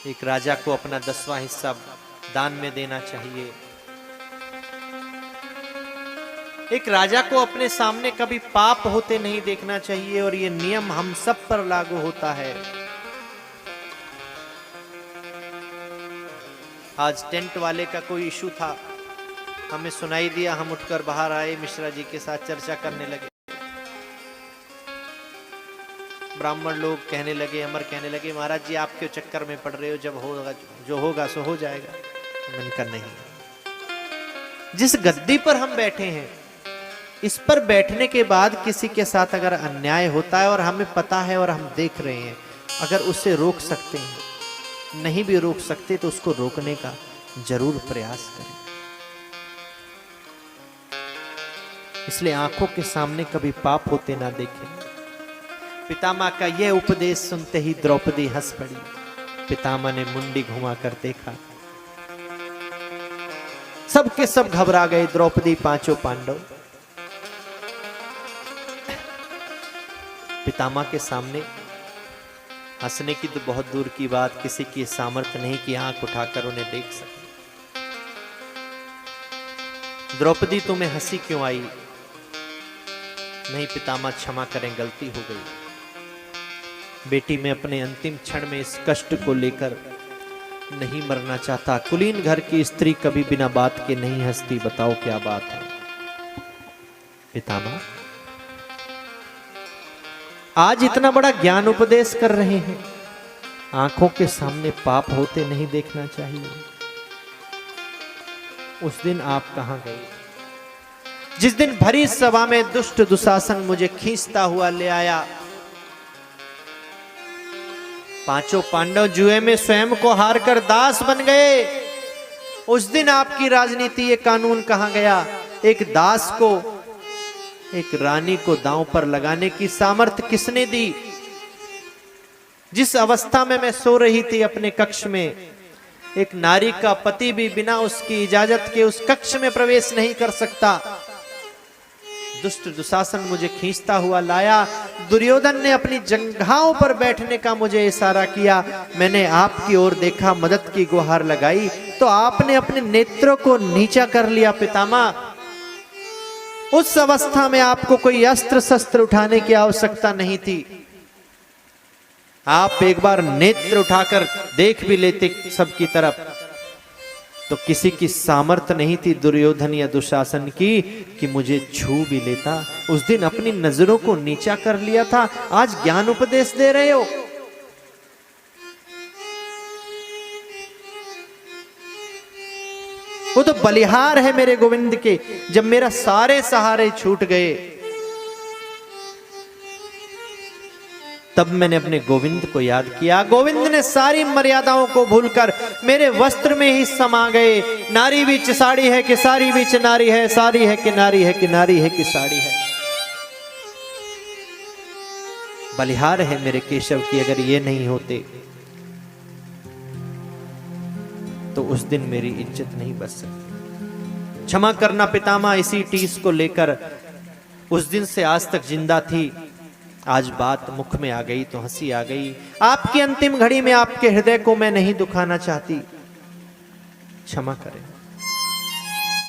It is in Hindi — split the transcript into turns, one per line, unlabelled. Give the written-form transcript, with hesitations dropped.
एक राजा को अपना 10वां हिस्सा दान में देना चाहिए। एक राजा को अपने सामने कभी पाप होते नहीं देखना चाहिए, और ये नियम हम सब पर लागू होता है। आज टेंट वाले का कोई इशू था, हमें सुनाई दिया, हम उठकर बाहर आए, मिश्रा जी के साथ चर्चा करने लगे। ब्राह्मण लोग कहने लगे, अमर कहने लगे, महाराज जी आप क्यों चक्कर में पड़ रहे हो, जब होगा जो होगा सो हो जाएगा। मैंने कहा नहीं, जिस गद्दी पर हम बैठे हैं, इस पर बैठने के बाद किसी के साथ अगर अन्याय होता है और हमें पता है और हम देख रहे हैं, अगर उसे रोक सकते हैं, नहीं भी रोक सकते तो उसको रोकने का जरूर प्रयास करें। इसलिए आंखों के सामने कभी पाप होते ना देखें। पितामह का यह उपदेश सुनते ही द्रौपदी हंस पड़ी। पितामह ने मुंडी घुमाकर देखा, सबके सब घबरा गए, द्रौपदी, पांचों पांडव। पितामह के सामने हंसने की तो बहुत दूर की बात, किसी की सामर्थ्य नहीं कि आंख उठाकर उन्हें देख सके। द्रौपदी तुम्हें हंसी क्यों आई? नहीं पितामह क्षमा करें, गलती हो गई। बेटी, मैं अपने अंतिम क्षण में इस कष्ट को लेकर नहीं मरना चाहता। कुलीन घर की स्त्री कभी बिना बात के नहीं हंसती, बताओ क्या बात है? पितामह, आज इतना बड़ा ज्ञान उपदेश कर रहे हैं, आंखों के सामने पाप होते नहीं देखना चाहिए। उस दिन आप कहां गए जिस दिन भरी सभा में दुष्ट दुशासन मुझे खींचता हुआ ले आया? पांचों पांडव जुए में स्वयं को हार कर दास बन गए। उस दिन आपकी राजनीति, ये कानून कहां गया? एक दास को, एक रानी को दांव पर लगाने की सामर्थ्य किसने दी? जिस अवस्था में मैं सो रही थी अपने कक्ष में, एक नारी का पति भी बिना उसकी इजाजत के उस कक्ष में प्रवेश नहीं कर सकता। दुष्ट दुशासन मुझे खींचता हुआ लाया। दुर्योधन ने अपनी जंघाओं पर बैठने का मुझे इशारा किया। मैंने आपकी ओर देखा, मदद की गुहार लगाई, तो आपने अपने नेत्रों को नीचा कर लिया। पितामह, उस अवस्था में आपको कोई अस्त्र शस्त्र उठाने की आवश्यकता नहीं थी। आप एक बार नेत्र उठाकर देख भी लेते सबकी तरफ, तो किसी की सामर्थ्य नहीं थी दुर्योधन या दुशासन की कि मुझे छू भी लेता। उस दिन अपनी नजरों को नीचा कर लिया था, आज ज्ञान उपदेश दे रहे हो। वो तो बलिहार है मेरे गोविंद के, जब मेरा सारे सहारे छूट गए तब मैंने अपने गोविंद को याद किया। गोविंद ने सारी मर्यादाओं को भूलकर मेरे वस्त्र में ही समा गए। नारी बीच साड़ी है कि साड़ी बीच नारी है, साड़ी है कि नारी है कि नारी है कि साड़ी है। बलिहार है मेरे केशव की, अगर ये नहीं होते तो उस दिन मेरी इज्जत नहीं बच सकती। क्षमा करना पितामह, इसी टीस को लेकर उस दिन से आज तक जिंदा थी। आज बात मुख में आ गई तो हंसी आ गई। आपकी अंतिम घड़ी में आपके हृदय को मैं नहीं दुखाना चाहती, क्षमा करें।